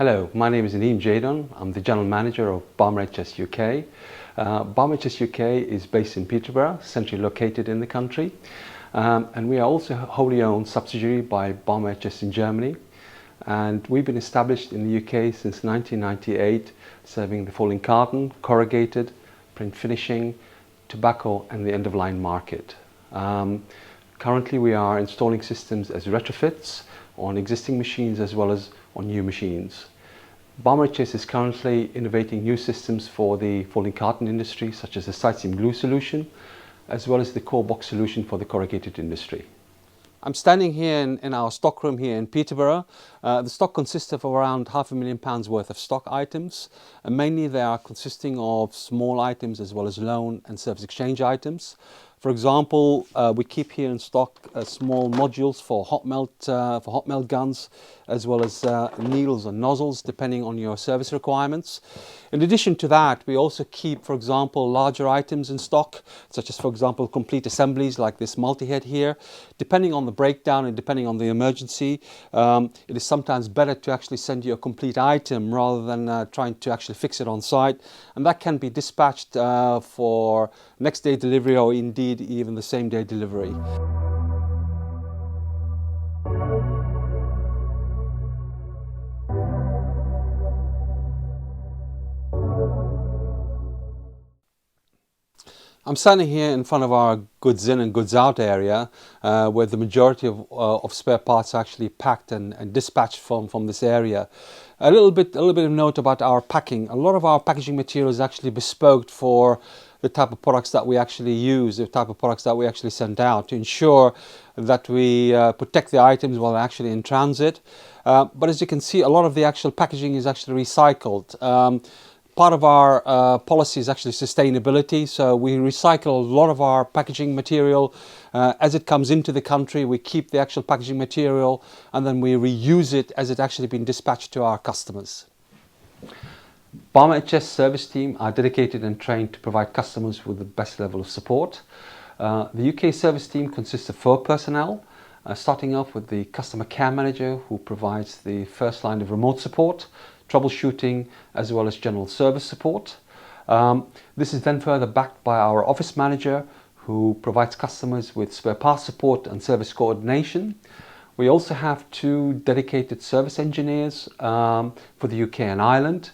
Hello, my name is Nadeem Jadon. I'm the General Manager of Baumer HS UK. Baumer HS UK is based in Peterborough, centrally located in the country. And we are also a wholly owned subsidiary by Baumer HS in Germany. And we've been established in the UK since 1998, serving the folding carton, corrugated, print finishing, tobacco and the end-of-line market. Currently we are installing systems as retrofits on existing machines as well as on new machines. Baumer HS is currently innovating new systems for the folding carton industry, such as the side seam glue solution, as well as the core box solution for the corrugated industry. I'm standing here in our stockroom here in Peterborough. The stock consists of around £500,000 worth of stock items. And mainly they are consisting of small items as well as loan and service exchange items. For example, we keep here in stock small modules for hot melt guns, as well as needles and nozzles depending on your service requirements. In addition to that, we also keep, for example, larger items in stock, such as, for example, complete assemblies like this multi-head here. Depending on the breakdown and depending on the emergency, it is sometimes better to actually send you a complete item rather than trying to actually fix it on site, and that can be dispatched for next day delivery or indeed even the same day delivery. I'm standing here in front of our goods in and goods out area, where the majority of spare parts are actually packed and dispatched from this area. A little bit of note about our packing. A lot of our packaging material is actually bespoke for the type of products that we actually use, the type of products that we actually send out, to ensure that we protect the items while they're actually in transit. But as you can see, a lot of the actual packaging is actually recycled. Part of our policy is actually sustainability, so we recycle a lot of our packaging material as it comes into the country. We keep the actual packaging material and then we reuse it as it's actually been dispatched to our customers. Baumer HS service team are dedicated and trained to provide customers with the best level of support. The UK service team consists of 4 personnel, starting off with the customer care manager, who provides the first line of remote support, troubleshooting as well as general service support. This is then further backed by our office manager, who provides customers with spare parts support and service coordination. We also have 2 dedicated service engineers for the UK and Ireland.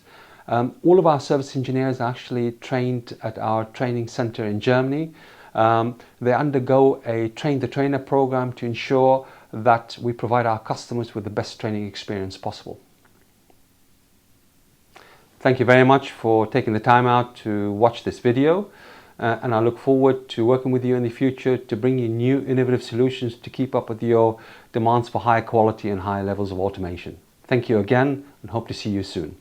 All of our service engineers are actually trained at our training centre in Germany. They undergo a train the trainer program to ensure that we provide our customers with the best training experience possible. Thank you very much for taking the time out to watch this video, and I look forward to working with you in the future to bring you new innovative solutions to keep up with your demands for higher quality and higher levels of automation. Thank you again and hope to see you soon.